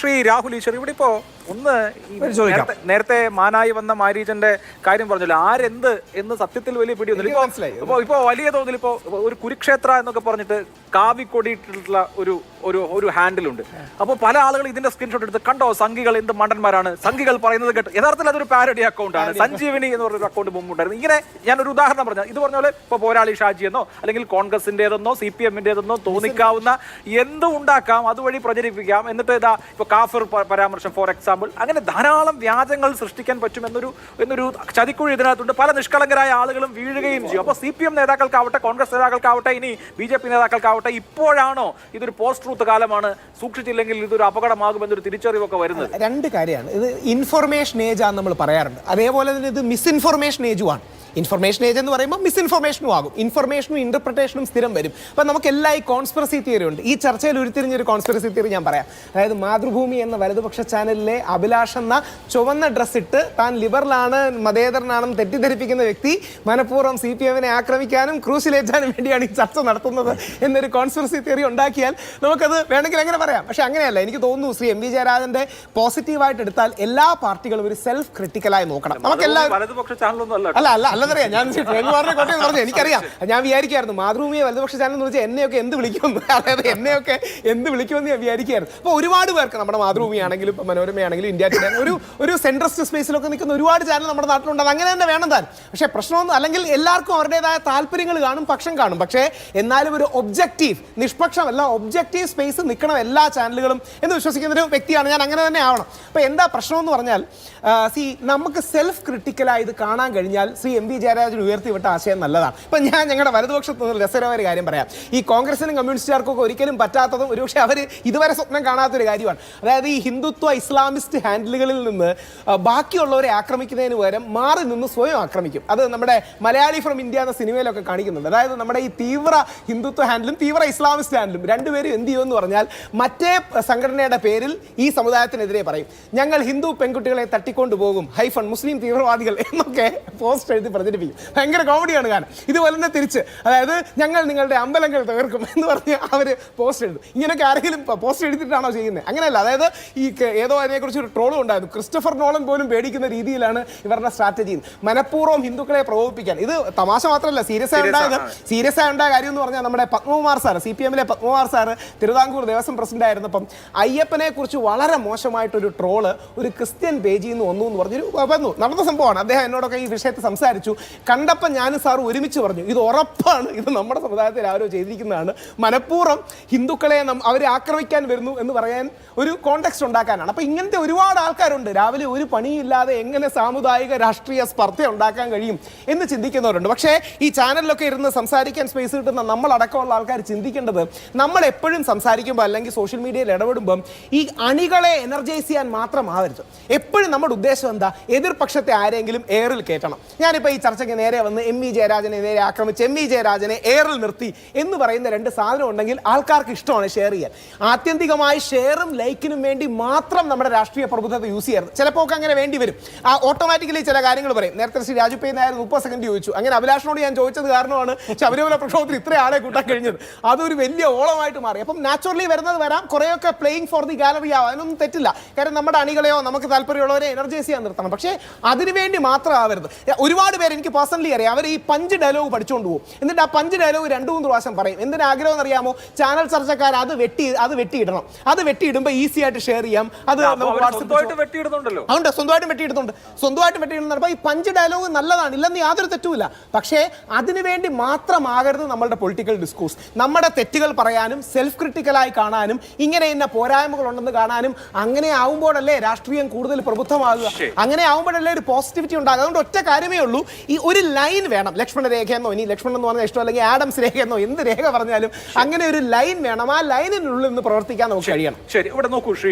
ശ്രീ രാഹുൽ ഈശ്വർ ഇവിടെ ഇപ്പോ ഒന്ന് നേരത്തെ മാനായി വന്ന മാരീജന്റെ കാര്യം പറഞ്ഞല്ലോ, ആരെന്ത് എന്ന് സത്യത്തിൽ വലിയ പിടിയൊന്നുമില്ല. ഇപ്പോ വലിയ തോതിൽ ഇപ്പോ ഒരു കുരുക്ഷേത്ര എന്നൊക്കെ പറഞ്ഞിട്ട് കാവിക്കൊടിയിട്ടുള്ള ഒരു ഹാൻഡിലുണ്ട്. അപ്പോൾ പല ആളുകൾ ഇതിന്റെ സ്ക്രീൻഷോട്ട് എടുത്ത് കണ്ടോ, സംഘികൾ എന്ത് മണ്ടന്മാരാണ്, സംഘികൾ പറയുന്നത് കേട്ട്. യഥാർത്ഥത്തിൽ അതൊരു പാരഡി അക്കൗണ്ടാണ്. സഞ്ജീവനി എന്ന് പറഞ്ഞൊരു അക്കൗണ്ട് മുമ്പുണ്ടായിരുന്നു. ഇങ്ങനെ ഞാനൊരു ഉദാഹരണം പറഞ്ഞു. ഇത് പറഞ്ഞ പോലെ ഇപ്പൊ പോരാളി ഷാജി എന്നോ അല്ലെങ്കിൽ കോൺഗ്രസിന്റേതെന്നോ CPM-ന്റേതെന്നോ തോന്നിക്കാവുന്ന എന്തും ഉണ്ടാക്കാം, അതുവഴി പ്രചരിപ്പിക്കാം. എന്നിട്ട് ഇതാ ഇപ്പൊ കാഫിർ പരാമർശം ഫോർ എക്സാമ്പിൾ, അങ്ങനെ ധാരാളം വ്യാജങ്ങൾ സൃഷ്ടിക്കാൻ പറ്റും എന്നൊരു ചതിക്കുഴി ഇതിനകത്തുണ്ട്. പല നിഷ്കളങ്കരായ ആളുകളും വീഴുകയും ചെയ്യും. അപ്പോൾ CPM നേതാക്കൾക്കാവട്ടെ, കോൺഗ്രസ് നേതാക്കൾക്കാവട്ടെ, ഇനി BJP നേതാക്കൾക്കാവട്ടെ, ഇപ്പോഴാണോ ഇതൊരു പോസ്റ്റ് ട്രൂത്ത് കാലമാണ്, സൂക്ഷിച്ചില്ലെങ്കിൽ ഇതൊരു അപകടമാകുമെന്നൊരു തിരിച്ചറിവൊക്കെ വരുന്നത്? രണ്ട് കാര്യമാണ്. ഇത് ഇൻഫർമേഷൻ ഏജ് ആണെന്ന് നമ്മൾ പറയാറുണ്ട്. അതേപോലെ തന്നെ ഇത് മിസ്ഇൻഫർമേഷൻ ഏജുമാണ്. ഇൻഫർമേഷൻ ഏജ് എന്ന് പറയുമ്പോൾ മിസ്ഇൻഫർമേഷനും ആകും. ഇൻഫർമേഷനും ഇന്റർപ്രിട്ടേഷനും സ്ഥിരം വരും. അപ്പം നമുക്കെല്ലാം ഈ കോൺസ്പിറസി തിയറി ഉണ്ട്. ഈ ചർച്ചയിൽ ഉരുത്തിരിഞ്ഞൊരു കോൺസ്പിറസി തിയറി ഞാൻ പറയാം. അതായത് മാതൃഭൂമി എന്ന വലതുപക്ഷ ചാനലിലെ അഭിലാഷ് എന്ന ചുവന്ന ഡ്രസ് ഇട്ട് താൻ ലിബറലാണ്, മതേതരനാണെന്ന് തെറ്റിദ്ധരിപ്പിക്കുന്ന വ്യക്തി മനഃപൂർവ്വം CPM-നെ ആക്രമിക്കാനും ക്രൂശിലേറ്റാനും വേണ്ടിയാണ് ഈ ചർച്ച നടത്തുന്നത് എന്നൊരു കോൺസ്പിറസി തിയറി ഉണ്ടാക്കിയാൽ നമുക്കത് വേണമെങ്കിൽ അങ്ങനെ പറയാം. പക്ഷെ അങ്ങനെയല്ല. എനിക്ക് തോന്നുന്നു ശ്രീ MV ജയരാജന്റെ പോസിറ്റീവായിട്ട് എടുത്താൽ എല്ലാ പാർട്ടികളും ഒരു സെൽഫ് ക്രിട്ടിക്കലായി നോക്കണം. നമുക്കെല്ലാം വലതുപക്ഷ ചാനലൊന്നും അല്ല അറിയാം. ഞാൻ പറഞ്ഞു, എനിക്കറിയാം. ഞാൻ വിചാരിക്കായിരുന്നു മാതൃഭൂമിയെ വലതുപക്ഷ ചാനൽ എന്ന് വെച്ചാൽ എന്നെയൊക്കെ എന്ത് വിളിക്കുമെന്ന്, അതായത് എന്നെയൊക്കെ എന്ത് വിളിക്കുമെന്ന് ഞാൻ വിചാരിക്കായിരുന്നു. അപ്പോൾ ഒരുപാട് പേർക്ക് നമ്മുടെ മാതൃഭൂമിയാണെങ്കിലും മനോരമയാണെങ്കിലും ഇന്ത്യ ടുഡേ ഒരു സെൻട്രസ്റ്റ് സ്പേസിലൊക്കെ നിൽക്കുന്ന ഒരുപാട് ചാനൽ നമ്മുടെ നാട്ടിലുണ്ട്. അങ്ങനെ തന്നെ വേണം താൻ. പക്ഷേ പ്രശ്നമൊന്നും അല്ലെങ്കിൽ എല്ലാവർക്കും അവരുടേതായ താല്പര്യങ്ങൾ കാണും, പക്ഷം കാണും. പക്ഷേ എന്നാലും ഒരു ഒബ്ജക്റ്റീവ്, നിഷ്പക്ഷമല്ല, ഒബ്ജക്റ്റീവ് സ്പേസ് നിൽക്കണം എല്ലാ ചാനലുകളും എന്ന് വിശ്വസിക്കുന്ന ഒരു വ്യക്തിയാണ് ഞാൻ. അങ്ങനെ തന്നെ ആവണം. അപ്പോൾ എന്താ പ്രശ്നം എന്ന് പറഞ്ഞാൽ, നമുക്ക് സെൽഫ് ക്രിട്ടിക്കലായി ഇത് കാണാൻ കഴിഞ്ഞാൽ ശ്രീ MV ജയരാജൻ ഉയർത്തിവിട്ട ആശയം നല്ലതാണ്. ഇപ്പം ഞാൻ ഞങ്ങളുടെ വലതുപക്ഷത്ത് നിന്ന് രസകരമായ ഒരു കാര്യം പറയാം. ഈ കോൺഗ്രസിനും കമ്മ്യൂണിസ്റ്റുകാർക്കൊക്കെ ഒരിക്കലും പറ്റാത്തതും ഒരുപക്ഷെ അവർ ഇതുവരെ സ്വപ്നം കാണാത്തൊരു കാര്യമാണ്. അതായത് ഈ ഹിന്ദുത്വ ഇസ്ലാമിസ്റ്റ് ഹാൻഡിലുകളിൽ നിന്ന് ബാക്കിയുള്ളവരെ ആക്രമിക്കുന്നതിന് പകരം മാറി നിന്ന് സ്വയം ആക്രമിക്കും. അത് നമ്മുടെ മലയാളി ഫ്രം ഇന്ത്യ എന്ന സിനിമയിലൊക്കെ കാണിക്കുന്നുണ്ട്. അതായത് നമ്മുടെ ഈ തീവ്ര ഹിന്ദുത്വ ഹാൻഡിലും തീവ്ര ഇസ്ലാമിസ്റ്റ് ഹാൻഡിലും രണ്ടുപേരും എന്ത് ചെയ്യുമെന്ന് പറഞ്ഞാൽ മറ്റേ സംഘടനയുടെ പേരിൽ ഈ സമുദായത്തിനെതിരെ പറയും, ഞങ്ങൾ ഹിന്ദു പെൺകുട്ടികളെ തട്ടിക്കൊണ്ടുപോകും, ഹൈഫൺ മുസ്ലിം തീവ്രവാദികൾ എന്നൊക്കെ പോസ്റ്റ് എഴുതി പ്രചരിപ്പിക്കും. ഭയങ്കര കോമഡിയാണ് കാണാൻ. ഇതുപോലെ തന്നെ തിരിച്ച്, അതായത് ഞങ്ങൾ നിങ്ങളുടെ അമ്പലങ്ങൾ തകർക്കും എന്ന് പറഞ്ഞ് അവർ പോസ്റ്റ് എഴുതും. ഇങ്ങനെയൊക്കെ ആരെങ്കിലും പോസ്റ്റ് എഴുതിയിട്ടാണോ ചെയ്യുന്നത്? അങ്ങനെയല്ല. അതായത് ഈ ഏതോ അതിനെക്കുറിച്ച് ഒരു ട്രോളും ഉണ്ടായിരുന്നു. ക്രിസ്റ്റഫർ നോളൻ പോലും പേടിക്കുന്ന രീതിയിലാണ് ഇവരുടെ സ്ട്രാറ്റജി. മനഃപൂർവ്വം ഹിന്ദുക്കളെ പ്രകോപിപ്പിക്കാൻ. ഇത് തമാശ മാത്രമല്ല, സീരിയസ് ആയി ഉണ്ടായ കാര്യം എന്ന് പറഞ്ഞാൽ നമ്മുടെ പത്മകുമാർ സാർ, CPM-ലെ പത്മകുമാർ സാർ തിരുവിതാംകൂർ ദേവസ്വം പ്രസിഡന്റ് ആയിരുന്നപ്പം അയ്യപ്പനെ കുറിച്ച് വളരെ മോശമായിട്ടൊരു ട്രോള് ഒരു ക്രിസ്ത്യൻ പേജിൽ നിന്ന് വന്നു എന്ന് പറഞ്ഞൊരു വന്നു. നടന്ന സംഭവമാണ്. അദ്ദേഹം എന്നോടൊക്കെ ഈ വിഷയത്തിൽ സംസാരിച്ചു. കണ്ടപ്പം ഞാനും സാർ ഒരുമിച്ച് പറഞ്ഞു, ഇത് ഉറപ്പാണ്, ഇത് നമ്മുടെ സമുദായത്തിൽ ആരോ ചെയ്തിരിക്കുന്നതാണ്. മനഃപൂർവ്വം ഹിന്ദുക്കളെ അവരെ ആക്രമിക്കാൻ വരുന്നു എന്ന് പറയാൻ ഒരു കോണ്ടെക്സ്റ്റ് ഉണ്ടാക്കാനാണ്. അപ്പം ഇങ്ങനത്തെ ഒരുപാട് ആൾക്കാരുണ്ട്. രാവിലെ ഒരു പണിയില്ലാതെ എങ്ങനെ സാമുദായിക രാഷ്ട്രീയ സ്പർദ്ധ ഉണ്ടാക്കാൻ കഴിയും എന്ന് ചിന്തിക്കുന്നവരുണ്ട്. പക്ഷേ ഈ ചാനലിലൊക്കെ ഇരുന്ന് സംസാരിക്കാൻ സ്പേസ് കിട്ടുന്ന നമ്മളടക്കമുള്ള ആൾക്കാർ ചിന്തിക്കേണ്ടത്, നമ്മൾ എപ്പോഴും സംസാരിക്കുമ്പോൾ അല്ലെങ്കിൽ സോഷ്യൽ മീഡിയയിൽ ഇടപെടുമ്പം ഈ അണികളെ എനർജൈസ് ചെയ്യാൻ മാത്രമാവരുത്. എപ്പോഴും നമ്മുടെ ഉദ്ദേശം എന്താ? എതിർപക്ഷത്തെ ആരെങ്കിലും എയറിൽ കയറ്റണം. ഞാനിപ്പോൾ ഈ ചർച്ചയ്ക്ക് നേരെ വന്ന് MV ജയരാജനെ നേരെ ആക്രമിച്ച് MV ജയരാജനെ എയറിൽ നിർത്തി എന്ന് പറയുന്ന രണ്ട് സാധനം ഉണ്ടെങ്കിൽ ആൾക്കാർക്ക് ഇഷ്ടമാണ് ഷെയർ ചെയ്യാൻ. ആത്യന്തികമായി ഷെയറും ലൈക്കിനും വേണ്ടി മാത്രം നമ്മുടെ രാഷ്ട്രീയ പ്രബുദ്ധത യൂസ് ചെയ്യരുത്. ചിലപ്പോൾ അങ്ങനെ വേണ്ടി വരും. ഓട്ടോമാറ്റിക്കലി ചില കാര്യങ്ങൾ പറയും. നേരത്തെ ശ്രീ രാജു പി നായർ 30 സെക്കൻഡ് ചോദിച്ചു. അങ്ങനെ അഭിലാഷിനോട് ഞാൻ ചോദിച്ചത് കാരണമാണ് ശബരിമല പ്രക്ഷോഭത്തിൽ ഇത്ര ആളെ കൂട്ടാൻ കഴിഞ്ഞത്. അതൊരു വലിയ ഓളമായിട്ട് മാറി. അപ്പം നാച്ചുറലി വരുന്നത് വരാം. കുറേയൊക്കെ പ്ലേയിങ് ഫോർ ദി ഗാലറി ആവും. അതിനൊന്നും തെറ്റില്ല. കാരണം നമ്മുടെ അണികളെയോ നമുക്ക് താല്പര്യമുള്ളവരെ എനർജൈസ് ചെയ്യാൻ നിർത്തണം. പക്ഷേ അതിനുവേണ്ടി മാത്രം ആവരുത്. ഒരുപാട് പേര് എനിക്ക് പേഴ്സണലി അറിയാം, അവർ ഈ പഞ്ച് ഡയലോഗ് പഠിച്ചുകൊണ്ട് പോകും. എന്നിട്ട് ആ പഞ്ച് ഡയലോഗ് 2-3 പ്രാവശ്യം പറയും. എന്തിനാ ആഗ്രഹം എന്നറിയാമോ? ചാനൽ ചർച്ചക്കാർ അത് വെട്ടിയിടണം. അത് വെട്ടിയിടുമ്പോൾ ഈസി ആയിട്ട് ഷെയർ ചെയ്യാം. അത് സ്വന്തമായിട്ടും വെട്ടിയിടുന്നുണ്ടല്ലോ. അതുകൊണ്ട് സ്വന്തമായിട്ടും വെട്ടിയിടുന്നുണ്ട്. അപ്പോൾ ഈ പഞ്ച് ഡയലോഗ് നല്ലതാണ്, ഇല്ലെന്ന് യാതൊരു തെറ്റുമില്ല. പക്ഷേ അതിനുവേണ്ടി മാത്രമാകരുത് നമ്മളുടെ പൊളിറ്റിക്കൽ ഡിസ്കോഴ്സ്. നമ്മുടെ തെറ്റുകൾ പറയാനും സെൽഫ് ക്രിട്ടിക്കലായി കാണാനും ഇങ്ങനെ ഇന്ന പോരായ്മകൾ ഉണ്ടെന്ന് കാണാനും, അങ്ങനെ ആവുമ്പോഴല്ലേ രാഷ്ട്രീയം കൂടുതൽ പ്രബുദ്ധമാകുക. അങ്ങനെ ആവുമ്പോഴല്ലേ ഒരു പോസിറ്റിവിറ്റി ഉണ്ടാകുക. അതുകൊണ്ട് ഒറ്റ കാര്യമേ ഉള്ളൂ, ഈ ഒരു ലൈൻ വേണം. ലക്ഷ്മണ രേഖയെന്നോ, ഇനി ലക്ഷ്മണൻ എന്ന് പറഞ്ഞാൽ ഇഷ്ടം, അല്ലെങ്കിൽ ആഡംസ് രേഖയെന്നോ, എന്ത് രേഖ പറഞ്ഞാലും അങ്ങനെ ഒരു ലൈൻ വേണം. ആ ലൈനിനുള്ളിൽ നിന്ന് പ്രവർത്തിക്കാൻ നമുക്ക് കഴിയണം. ശരി, ഇവിടെ നോക്കൂ ശ്രീ